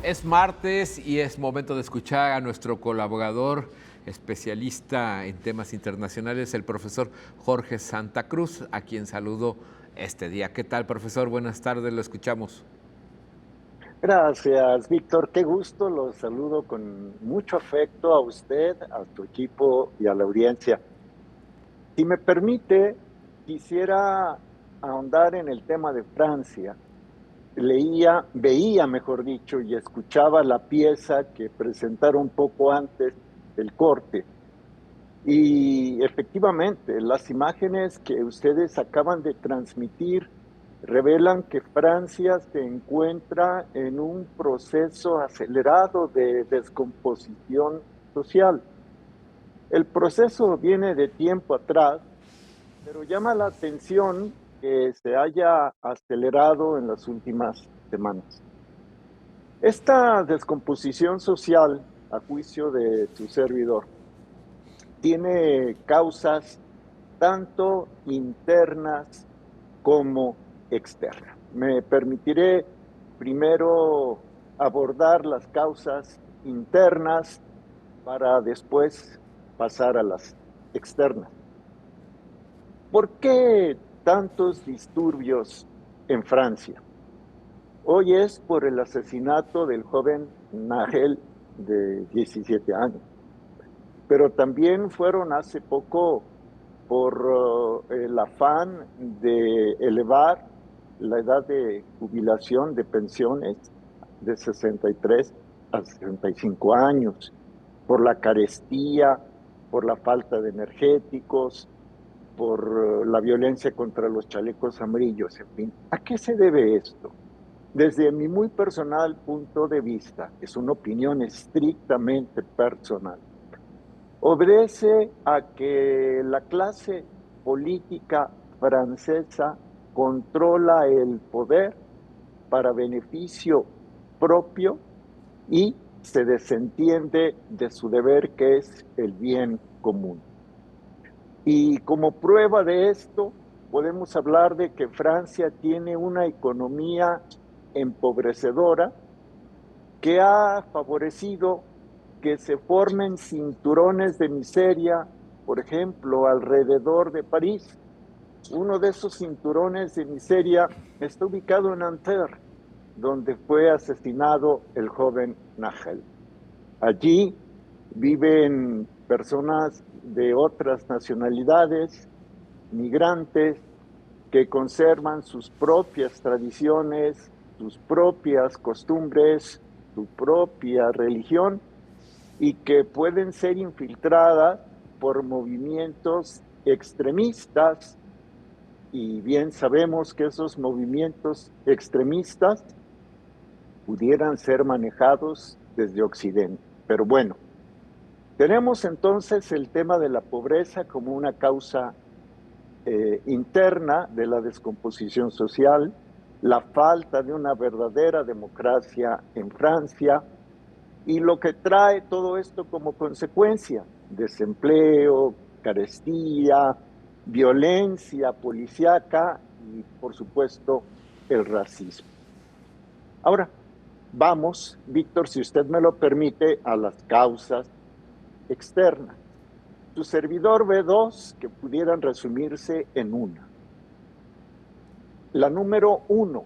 Es martes y es momento de escuchar a nuestro colaborador especialista en temas internacionales, el profesor Jorge Santa Cruz, a quien saludo este día. ¿Qué tal, profesor? Buenas tardes, lo escuchamos. Gracias, Víctor. Qué gusto. Los saludo con mucho afecto a usted, a tu equipo y a la audiencia. Si me permite, quisiera ahondar en el tema de Francia. Veía, mejor dicho, y escuchaba la pieza que presentaron poco antes del corte. Y efectivamente, las imágenes que ustedes acaban de transmitir revelan que Francia se encuentra en un proceso acelerado de descomposición social. El proceso viene de tiempo atrás, pero llama la atención que se haya acelerado en las últimas semanas. Esta descomposición social, a juicio de su servidor, tiene causas tanto internas como externas. Me permitiré primero abordar las causas internas para después pasar a las externas. ¿Por qué tantos disturbios en Francia? Hoy es por el asesinato del joven Nahel de 17 años, pero también fueron hace poco por el afán de elevar la edad de jubilación de pensiones de 63 a 65 años, por la carestía, por la falta de energéticos, por la violencia contra los chalecos amarillos, en fin. ¿A qué se debe esto? Desde mi muy personal punto de vista, es una opinión estrictamente personal, obedece a que la clase política francesa controla el poder para beneficio propio y se desentiende de su deber, que es el bien común. Y como prueba de esto, podemos hablar de que Francia tiene una economía empobrecedora que ha favorecido que se formen cinturones de miseria, por ejemplo, alrededor de París. Uno de esos cinturones de miseria está ubicado en Nanterre, donde fue asesinado el joven Nahel. Allí viven personas de otras nacionalidades, migrantes, que conservan sus propias tradiciones, sus propias costumbres, su propia religión, y que pueden ser infiltradas por movimientos extremistas, y bien sabemos que esos movimientos extremistas pudieran ser manejados desde Occidente. Pero bueno, tenemos entonces el tema de la pobreza como una causa interna de la descomposición social, la falta de una verdadera democracia en Francia, y lo que trae todo esto como consecuencia: desempleo, carestía, violencia policíaca y, por supuesto, el racismo. Ahora, vamos, Víctor, si usted me lo permite, a las causas externas. Su servidor ve dos que pudieran resumirse en una. La número uno,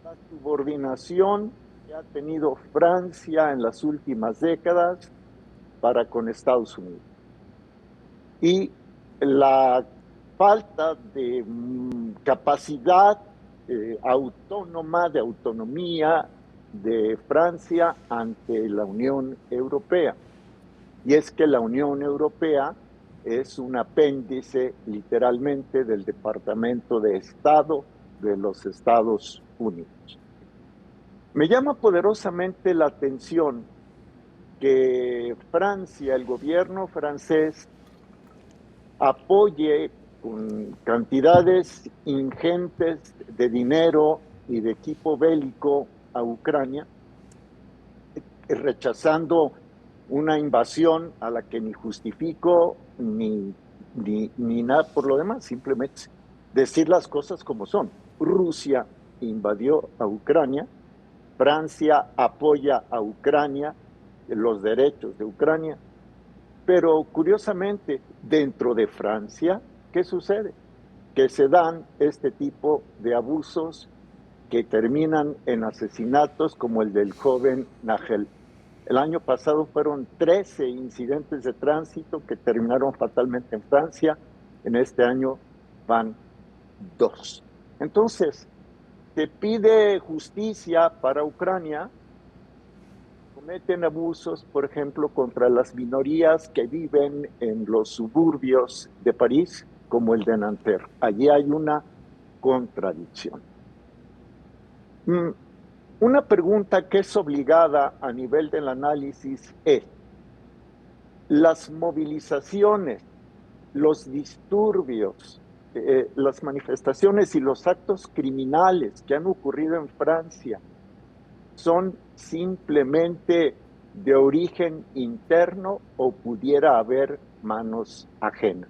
la subordinación que ha tenido Francia en las últimas décadas para con Estados Unidos, y la falta de capacidad autónoma, de autonomía de Francia ante la Unión Europea. Y es que la Unión Europea es un apéndice literalmente del Departamento de Estado de los Estados Unidos. Me llama poderosamente la atención que Francia, el gobierno francés, apoye con cantidades ingentes de dinero y de equipo bélico a Ucrania, rechazando una invasión a la que ni justifico ni nada por lo demás, simplemente decir las cosas como son. Rusia invadió a Ucrania Francia apoya a Ucrania, los derechos de Ucrania, pero curiosamente, dentro de Francia, ¿qué sucede? Que se dan este tipo de abusos que terminan en asesinatos como el del joven Nagel. El año pasado fueron 13 incidentes de tránsito que terminaron fatalmente en Francia. En este año van 2. Entonces, se pide justicia para Ucrania. Cometen abusos, por ejemplo, contra las minorías que viven en los suburbios de París, como el de Nanterre. Allí hay una contradicción. Una pregunta que es obligada a nivel del análisis es: las movilizaciones, los disturbios, las manifestaciones y los actos criminales que han ocurrido en Francia son simplemente de origen interno o pudiera haber manos ajenas.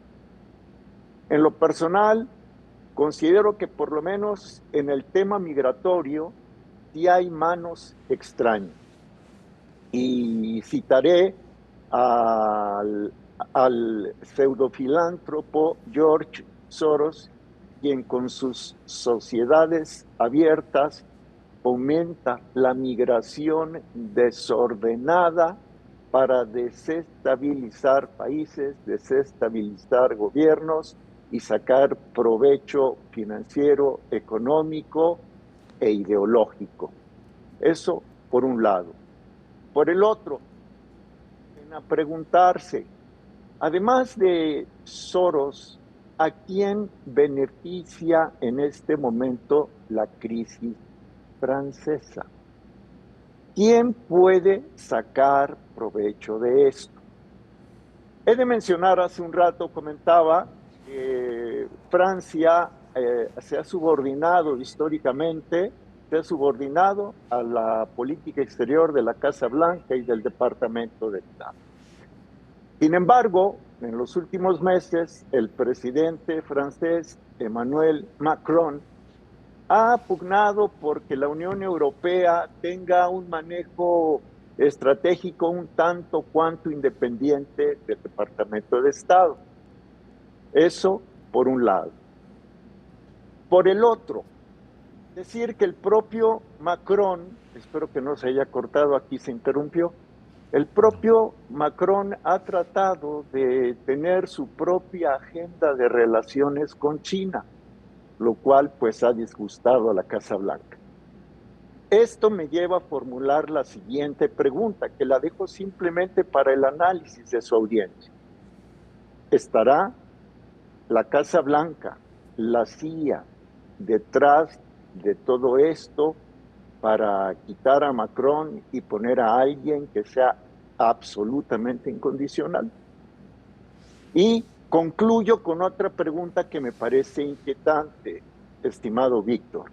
En lo personal, considero que por lo menos en el tema migratorio sí hay manos extrañas. Y citaré al pseudofilántropo George Soros, quien con sus sociedades abiertas fomenta la migración desordenada para desestabilizar países, desestabilizar gobiernos y sacar provecho financiero, económico e ideológico. Eso por un lado. Por el otro, a preguntarse, además de Soros, ¿a quién beneficia en este momento la crisis francesa? ¿Quién puede sacar provecho de esto? He de mencionar, hace un rato comentaba que Francia se ha subordinado históricamente, se ha subordinado a la política exterior de la Casa Blanca y del Departamento de Estado. Sin embargo, en los últimos meses, el presidente francés Emmanuel Macron ha pugnado porque la Unión Europea tenga un manejo estratégico un tanto cuanto independiente del Departamento de Estado. Eso por un lado. Por el otro, decir que el propio Macron, espero que no se haya cortado, aquí se interrumpió, el propio Macron ha tratado de tener su propia agenda de relaciones con China, lo cual pues ha disgustado a la Casa Blanca. Esto me lleva a formular la siguiente pregunta, que la dejo simplemente para el análisis de su audiencia. ¿Estará la Casa Blanca, la CIA, detrás de todo esto para quitar a Macron y poner a alguien que sea absolutamente incondicional? Y concluyo con otra pregunta que me parece inquietante, estimado Víctor.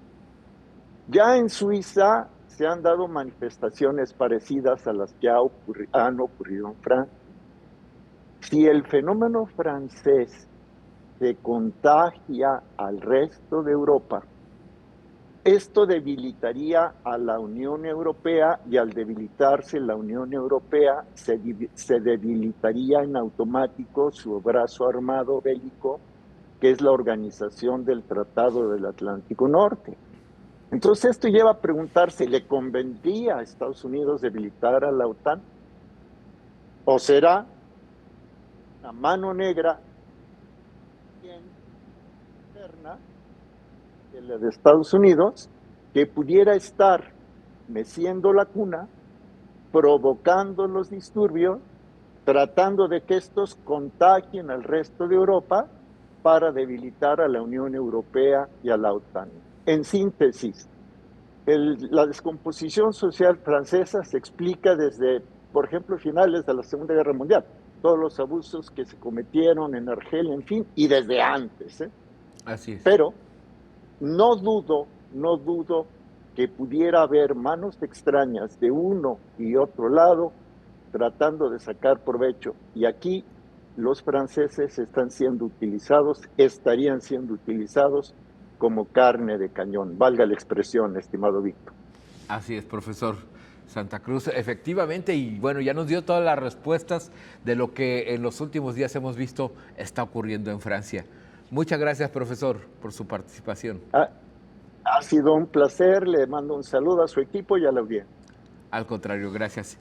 Ya en Suiza se han dado manifestaciones parecidas a las que han ocurrido en Francia. Si el fenómeno francés se contagia al resto de Europa, esto debilitaría a la Unión Europea y al debilitarse la Unión Europea se debilitaría en automático su brazo armado bélico, que es la Organización del Tratado del Atlántico Norte. Entonces esto lleva a preguntarse, ¿le convendría a Estados Unidos debilitar a la OTAN? ¿O será una mano negra interna de Estados Unidos que pudiera estar meciendo la cuna, provocando los disturbios, tratando de que estos contagien al resto de Europa para debilitar a la Unión Europea y a la OTAN? En síntesis, la descomposición social francesa se explica desde, por ejemplo, finales de la Segunda Guerra Mundial, todos los abusos que se cometieron en Argelia, en fin, y desde antes. Así es. Pero no dudo que pudiera haber manos extrañas de uno y otro lado tratando de sacar provecho. Y aquí los franceses estarían siendo utilizados como carne de cañón. Valga la expresión, estimado Víctor. Así es, profesor Santa Cruz, efectivamente, y bueno, ya nos dio todas las respuestas de lo que en los últimos días hemos visto está ocurriendo en Francia. Muchas gracias, profesor, por su participación. Ha sido un placer, le mando un saludo a su equipo y a la audiencia. Al contrario, gracias.